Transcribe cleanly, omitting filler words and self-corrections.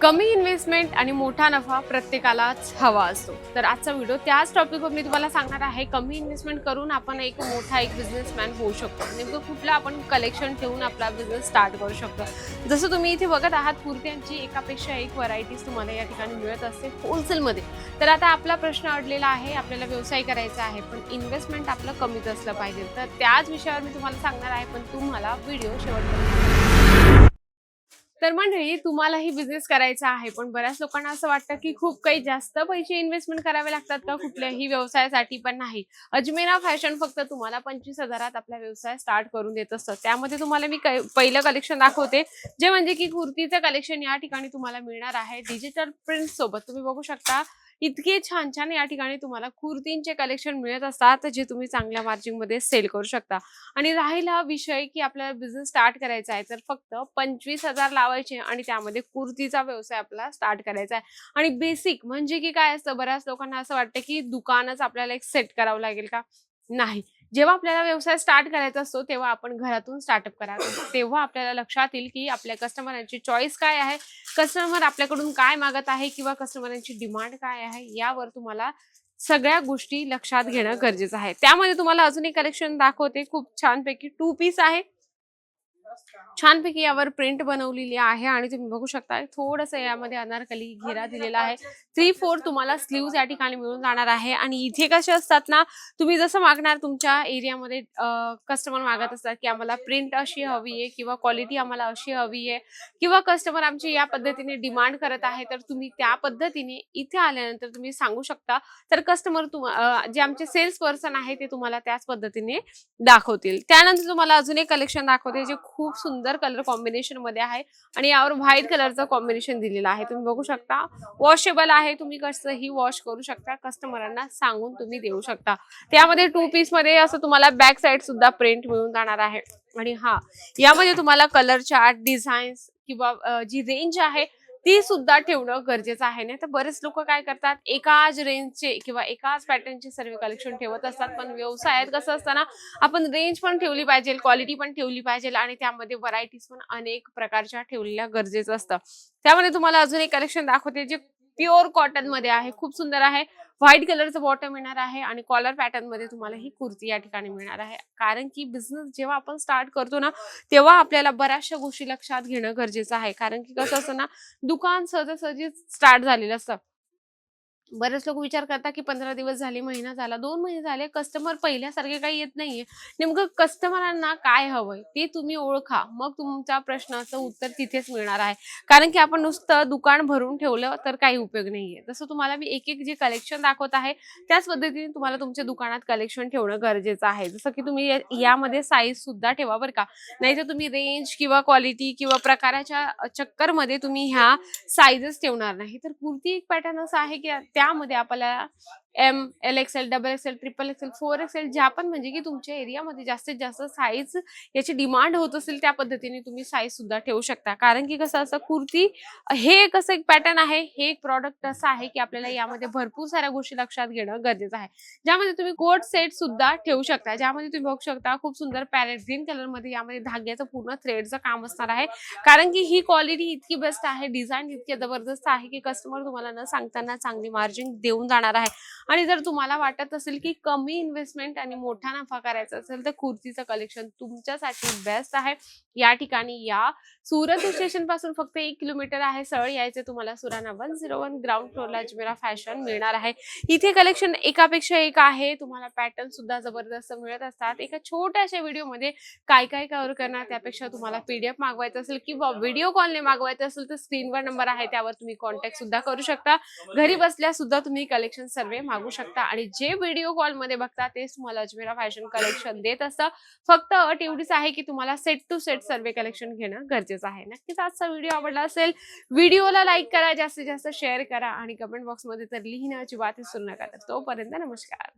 कमी इन्व्हेस्टमेंट आणि मोठा नफा प्रत्येकालाच हवा असतो. तर आजचा व्हिडिओ त्याच टॉपिकवर मी तुम्हाला सांगणार आहे. कमी इन्व्हेस्टमेंट करून आपण एक मोठा बिझनेसमॅन होऊ शकतो. नेमकं कुठलं आपण कलेक्शन ठेवून आपला बिझनेस स्टार्ट करू शकतो. जसं तुम्ही इथे बघत आहात, कुर्त्यांची एकापेक्षा एक व्हरायटीज तुम्हाला या ठिकाणी मिळत असते होलसेलमध्ये. तर आता आपला प्रश्न अडलेला आहे, आपल्याला व्यवसाय करायचा आहे, पण इन्व्हेस्टमेंट आपलं कमीच असलं पाहिजे. तर त्याच विषयावर मी तुम्हाला सांगणार आहे, पण तुम्हाला व्हिडिओ शेवटपर्यंत. तर मंडळी, तुम्हालाही बिझनेस करायचा आहे, पण बऱ्याच लोकांना असं वाटतं की खूप काही जास्त पैसे इन्व्हेस्टमेंट करावे लागतात का कुठल्याही व्यवसायासाठी. पण नाही. अजमेरा फॅशन फक्त तुम्हाला 25,000त आपला व्यवसाय स्टार्ट करून देत असतं. त्यामध्ये तुम्हाला मी पहिलं कलेक्शन दाखवते, जे म्हणजे की कुर्तीचं कलेक्शन या ठिकाणी तुम्हाला मिळणार आहे डिजिटल प्रिंट सोबत. तुम्ही बघू शकता, इतके छान छान या ठिकाणी तुम्हाला कुर्तींचे कलेक्शन मिळत असतात, जे तुम्ही चांगल्या मार्जिन मध्ये सेल करू शकता. आणि राहिला विषय की आपल्याला बिझनेस स्टार्ट करायचा आहे, तर फक्त 25,000 लावायचे आणि त्यामध्ये कुर्तीचा व्यवसाय आपला स्टार्ट करायचा आहे. आणि बेसिक म्हणजे की काय असतं, बऱ्याच लोकांना असं वाटतं की दुकानच आपल्याला एक सेट करावं लागेल का. नाही. जेव्हा आपल्याला व्यवसाय स्टार्ट करायचा असतो, तेव्हा आपण घरातून स्टार्टअप करायचं. तेव्हा आपल्याला लक्षात येईल की आपल्या कस्टमरांची चॉईस काय आहे, कस्टमर आपल्याकडून काय मागत आहे किंवा कस्टमरांची डिमांड काय आहे, यावर तुम्हाला सगळ्या गोष्टी लक्षात घेणं गरजेचं आहे. त्यामध्ये तुम्हाला अजून एक कलेक्शन दाखवते, खूप छानपैकी 2 पीस आहे. छानपैकी यावर प्रिंट बनवलेली आहे आणि तुम्ही बघू शकता, थोडंसं यामध्ये अनारकली घेरा दिलेला आहे. 3/4 तुम्हाला स्लीव्ज या ठिकाणी मिळून जाणार आहे. आणि इथे कसे असतात ना, तुम्ही जसं मागणार, तुमच्या एरियामध्ये कस्टमर मागत असतात की आम्हाला प्रिंट अशी हवी आहे किंवा क्वालिटी आम्हाला अशी हवी आहे किंवा कस्टमर आमची या पद्धतीने डिमांड करत आहे, तर तुम्ही त्या पद्धतीने इथे आल्यानंतर तुम्ही सांगू शकता. तर कस्टमर जे आमचे सेल्स पर्सन आहे ते तुम्हाला त्याच पद्धतीने दाखवतील. त्यानंतर तुम्हाला अजून एक कलेक्शन दाखवते, जे खूप सुंदर कलर कॉम्बिनेशन मध्ये आहे आणि यावर व्हाईट कलरचं कॉम्बिनेशन दिलेलं आहे. तुम्ही बघू शकता, वॉशेबल आहे, तुम्ही कसंही वॉश करू शकता, कस्टमरांना सांगून तुम्ही देऊ शकता. त्यामध्ये 2 पीस मध्ये असं तुम्हाला बॅक साइड सुद्धा प्रिंट मिळून जाणार आहे. आणि यामध्ये तुम्हाला कलर चार्ट, डिझाईन्स किंवा जी रेंज आहे ती सुद्धा ठेवणं गरजेचं आहे. ना तर बरेच लोक काय करतात, एकाच रेंजचे किंवा एकाच पॅटर्नचे सर्व कलेक्शन ठेवत असतात. पण व्यवसायात कसं असतं ना, आपण रेंज पण ठेवली पाहिजे, क्वालिटी पण ठेवली पाहिजे आणि त्यामध्ये व्हरायटीज पण अनेक प्रकारच्या ठेवलेल्या गरजेचं असतं. त्यामध्ये तुम्हाला अजून एक कलेक्शन दाखवते, जे प्युअर कॉटन मध्ये आहे, खूप सुंदर आहे. व्हाईट कलरचं बॉटम येणार आहे आणि कॉलर पॅटर्न मध्ये तुम्हाला ही कुर्ती या ठिकाणी मिळणार आहे. कारण की बिझनेस जेव्हा आपण स्टार्ट करतो ना, तेव्हा आपल्याला बऱ्याचशा गोष्टी लक्षात घेणं गरजेचं आहे. कारण की कसं असतं ना, दुकान सहजासहजी स्टार्ट झालेलं असतं. बरेच लोक विचार करतात की 15 दिवस झाले, महिना झाला, 2 महिने झाले, कस्टमर पहिल्यासारखे काही येत नाहीये. नेमकं कस्टमरांना काय हवंय ते तुम्ही ओळखा, मग तुमच्या प्रश्नाचं उत्तर तिथेच मिळणार आहे. कारण की आपण नुसतं दुकान भरून ठेवलं तर काही उपयोग नाहीये. तसं तुम्हाला मी एक एक जे कलेक्शन दाखवत आहे, त्याच पद्धतीने तुम्हाला तुमच्या दुकानात कलेक्शन ठेवणं गरजेचं आहे. जसं की तुम्ही यामध्ये साईज सुद्धा ठेवा बरं का. नाहीतर तुम्ही रेंज किंवा क्वालिटी किंवा प्रकाराच्या चक्करमध्ये तुम्ही ह्या साईजेस ठेवणार नाही. तर कुर्ती एक पॅटर्न असा आहे की त्यामध्ये आपल्याला M, LXL, XXL, XXL, 4XL ज्या पण म्हणजे की तुमच्या एरियामध्ये जास्तीत जास्त साईज याची डिमांड होत असेल, त्या पद्धतीने तुम्ही साईज सुद्धा ठेवू शकता. कारण की कसं असं, कुर्ती हे कसं एक पॅटर्न आहे, हे एक प्रॉडक्ट असं आहे की आपल्याला यामध्ये भरपूर साऱ्या गोष्टी लक्षात घेणं गरजेचं आहे. ज्यामध्ये तुम्ही कोट सेट सुद्धा ठेवू शकता, ज्यामध्ये तुम्ही बघू शकता खूप सुंदर पॅरेट ग्रीन कलर मध्ये यामध्ये धाग्याचं पूर्ण थ्रेडचं काम असणार आहे. कारण की ही क्वालिटी इतकी बेस्ट आहे, डिझाईन इतकी जबरदस्त आहे की कस्टमर तुम्हाला न सांगताना चांगली मार्जिन देऊन जाणार आहे. आणि जर तुम्हाला वाटत असेल की कमी इन्व्हेस्टमेंट आणि मोठा नफा करायचा असेल, तर कुर्तीचं कलेक्शन तुमच्यासाठी बेस्ट आहे. या ठिकाणी या सुरत स्टेशन पासून फक्त 1 किलोमीटर आहे. सरळ यायचे तुम्हाला सुराणा 101 ग्राउंड फ्लोअरला अजमेरा फॅशन मिळणार आहे. इथे कलेक्शन एकापेक्षा एक आहे. तुम्हाला पॅटर्न सुद्धा जबरदस्त मिळत असतात. एका छोट्याशा व्हिडिओमध्ये काय काय कव्हर करणार, त्यापेक्षा तुम्हाला PDF मागवायचं असेल किंवा व्हिडिओ कॉलने मागवायचं असेल, तर स्क्रीनवर नंबर आहे, त्यावर तुम्ही कॉन्टॅक्ट सुद्धा करू शकता. घरी बसल्या सुद्धा तुम्ही कलेक्शन सर्वे मागू शकता. आणि जे व्हिडिओ कॉल मध्ये बघता तेच तुम्हाला अजमेरा फॅशन कलेक्शन देत असतं. फक्त अट एवढीच आहे की तुम्हाला set to set survey collection घेणं गरजेचं आहे. नक्कीच आजचा व्हिडिओ आवडला असेल, व्हिडिओला लाईक करा, जास्तीत जास्त शेअर करा आणि कमेंट बॉक्स मध्ये तर लिहिणं अजिबात विसरू नका. तर तोपर्यंत नमस्कार.